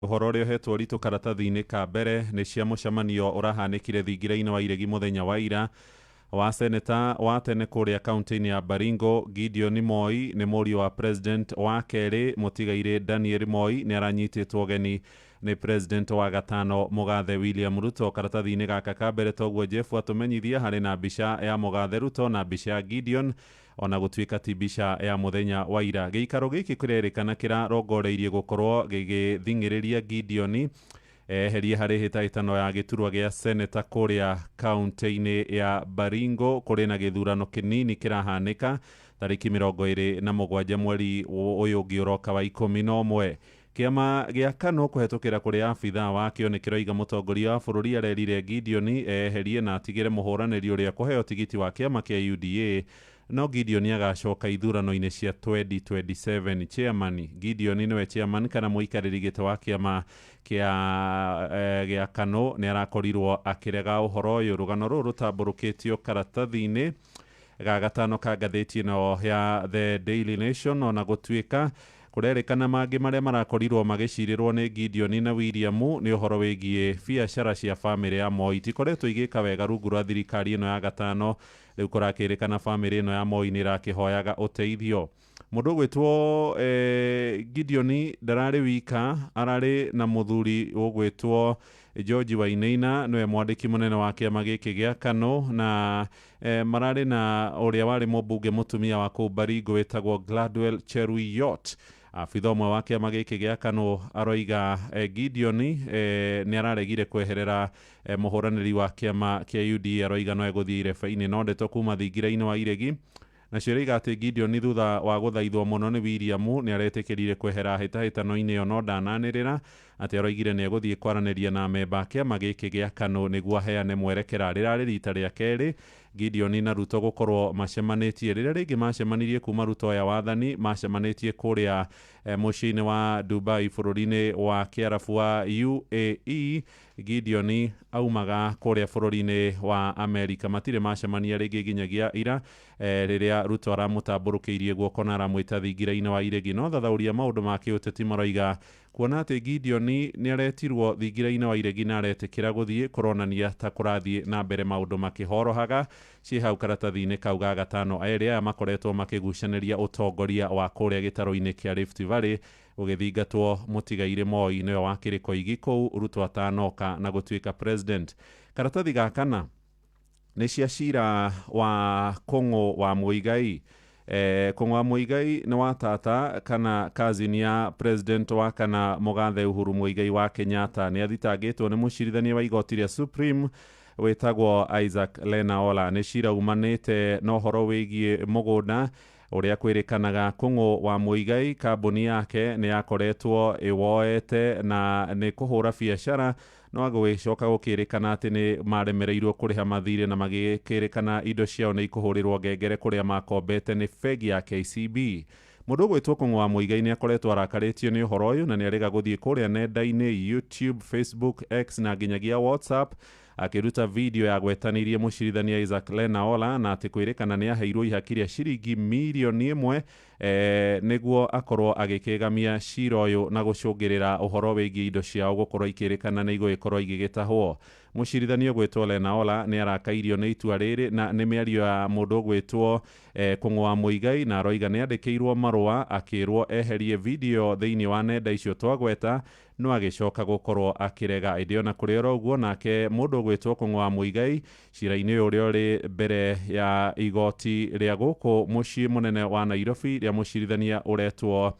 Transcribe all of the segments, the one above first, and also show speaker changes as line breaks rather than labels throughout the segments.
Ũhoro ũrĩa ũhetwo ritũ karatathi-inĩ ka mbere nĩ cia mũcemanio ũrahanĩkire thingira-inĩ wa iregi mũthenya wa ira wa seneta wa tene kũrĩa kaunti-inĩ ya Baringo Gideon Moi nĩ mũriũ wa president wa kerĩ mũtigairĩ Daniel Moi nĩ aranyitĩtwo ũgeni nĩ president wa gatano Mũgathe William Ruto. Karatathi-inĩ gaka ka mbere toguo Jeff atũmenyithia harĩ na mbica ya Mũgathe Ruto na mbica ya Gideon, ona gũtuĩka ti mbica ya mũthenya wa ira. Gĩikaro gĩkĩ kĩrerĩkana kĩrarongoreirie gũkorwo gĩgĩthing'ĩrĩria Gideon eherie harĩ hĩtahĩtano ya gĩturwa gĩa seneta kũrĩa kaunti-inĩ ya Baringo. Kũrĩ na gĩthurano kĩnini kĩrahanĩka tarĩki 27 mweri ũyũ ũngĩ ũroka wa 11. Kĩama gĩa KANũ kũhetũkĩra kũrĩ abithaa wakĩo nĩ kĩroiga mũtongoria wa bũrũri arerire Gideon eherie na atigĩre mũhũranĩri ũrĩa kũheo tigiti wa kĩama kĩa UDA, no Gideon agacoka ithurano-inĩ cia 2027. Chairman Gideon nĩwe chairman kana mũikarĩri gĩtĩ wa kĩama gĩa KANũ nĩ arakorirwo akĩrega ũhoro ũyũ. Rũgano rũrũ rũtambũrũkĩtio karatathi-inĩ ga gatano ka ngathĩti ĩno ya The Daily Nation, ona gũtuĩka kũrerĩkana mangĩ marĩa marakorirwo magĩcirĩrwo nĩ Gideon na William nĩ ũhoro wĩgiĩ biacara cia bamĩrĩ ya Moi tikoretwo igĩka wega rungu rwa thirikari ĩno ya gatano. Rĩu kũrakĩrĩkana bamĩrĩ ĩno ya Moi nĩ ĩrakĩhoyaga ũteithio. Mũndũ ũgwĩtwo Gideon ndararĩ wika, ararĩ na mũthuri ũgwĩtwo George Wainaina, nĩwe mwandĩki mũnene wa kĩama gĩkĩ gĩa KANũ, na mararĩ na ũrĩa warĩ mũmbunge mũtumia wa kũu Baringo wĩtagwo Gladwell Cheruiyot. Abitha ũmwe wa kĩama gĩkĩ gĩa KANũ aroiga Gideon nĩ araregire kweherera mũhũranĩri wa kĩama kĩa UDA, aroiga no egũthiĩ irebe-inĩ, no ndeto kuma thingira-inĩ wa iregi nacio rĩiga atĩ Gideon thutha wa gũthaithwo mũno nĩ William nĩ aretĩkĩrire kwehera hĩtahĩtano-inĩ ĩyo, no ndananĩrĩra atĩ aroigire nĩ egũthiĩ kwaranĩria na memba kĩama gĩkĩ gĩa KANũ nĩguo aheane mwerekera. Rĩrarĩ rita rĩa kerĩ Gideon na Ruto gũkorwo macemanĩtie. Rĩrĩa rĩngĩ macemanirie kuma Ruto oya wathani macemanĩtie kũrĩa mũciĩ-inĩ wa Dubai bũrũri-inĩ wa Kiarabu wa UAE. Gideon aumaga kũrĩa bũrũri-inĩ wa Amerika. Matirĩ macemania rĩngĩ nginyagia ira rĩrĩa Ruto aramũtambũrũkĩirie guoko na aramwĩta thingira-inĩ wa iregi. No thathaũria maũndũ ma kĩũteti maroiga kuona atĩ Gideon nĩ aretirwo thingira-inĩ wa iregi na aretĩkĩra gũthiĩ, kũronania ta kũrathiĩ na mbere maũndũ makĩhorohaga. Ciĩ hau karatathi-inĩ kau ga gatano, erĩ aya makoretwo makĩgucanĩria ũtongoria wa kũrĩa gĩtaro-inĩ kĩa Rift Valley ũgĩthingatwo mũtigairĩ Moi nĩwe wakĩrĩ koigi kũu, Ruto atanoka na gũtuĩka president. Karatathi ga kana nĩ cia cira wa Kũng'ũ wa Muigai. Kũng'ũ wa Muigai nĩ wa tata kana cousin ya president wa kana Mũgathe Uhuru Muigai wa Kenyatta. Nĩ athitangĩtwo nĩ mũcirithania wa igoti rĩa Supreme wĩtagwo Isaac Lenaola. Nĩ cira umanĩte na ũhoro wĩgiĩ mũgũnda ũrĩa kwĩrĩkanaga Kũng'ũ wa Muigai kambuni yake nĩ yakoretwo ĩwoete na nĩ kũhũra biacara, no gũgĩcoka gũkĩrĩkana atĩ nĩ maremereirwo kũrĩha mathirĩ na magĩkĩrĩkana indo ciao nĩ ikũhũrĩrwo ngengere kũrĩa makombete nĩ bengi ya KCB. Mũndũ ũgwĩtwo Kũng'ũ wa Muigai nĩ akoretwo arakarĩtio nĩ ũhoro ũyũ na nĩ arega gũthiĩ kũrĩa nenda-inĩ YouTube, Facebook, X na nginyagia WhatsApp akĩruta video ya gwetanĩirie mũcirithania Isaac Lenaola na atĩ kwĩrĩkana nĩ aheirwo ihaki rĩa ciringi mirioni 1 nĩguo akorwo agĩkĩgamia cira ũyũ na gũcũngĩrĩra ũhoro wĩgiĩ indo ciao gũkorwo ikĩrĩkana nĩ igũgĩkorwo igĩgĩtahwo. Mũcirithania ũgwĩtwo Lenaola nĩ arakairio nĩ itua rĩrĩ na nĩ mĩario ya mũndũ ũgwĩtwo Kũng'ũ wa Muigai, na aroiga nĩ andĩkĩirwo marũa akĩrwo eherie video thĩinĩ wa nenda icio twagweta, no agĩcoka gũkorwo akĩrega. Ĩndĩ ona kũrĩ oro ũguo nake mũndũ ũgwĩtwo Kũng'ũ wa Muigai cira-inĩ ũrĩa ũrĩ mbere ya igoti rĩa gũkũ mũciĩ mũnene wa Nairobi rĩa mũcirithania ũretwo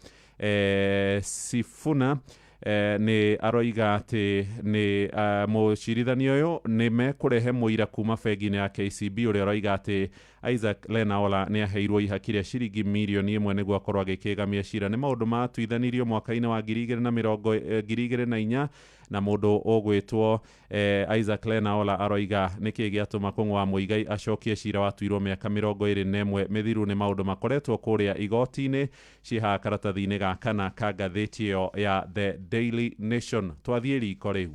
Sifuna nĩ aroiga atĩ nĩ mũcirithania ũyũ nĩ mekũrehe mũira kuma bengi-inĩ ya KCB ũrĩa aroiga atĩ Isaac Lenaola nĩ aheirwo ihaki rĩa ciringi mirioni 1 nĩguo akorwo agĩkĩgamia cira. Nĩ maũndũ matuithanirio mwaka-inĩ wa 2004 na mũndũ ũgwĩtwo Isaac Lenaola aroiga nĩkĩĩ gĩatũma Kũng'ũ wa Muigai acokie cira watuirwo mĩaka 21 mĩthiru. Nĩ maũndũ makoretwo kũrĩa igoti-inĩ, ciĩhaha karatathi-inĩ ga kana ka ngathĩti ĩyo ya The Daily Nation. Twathiĩ riko rĩu.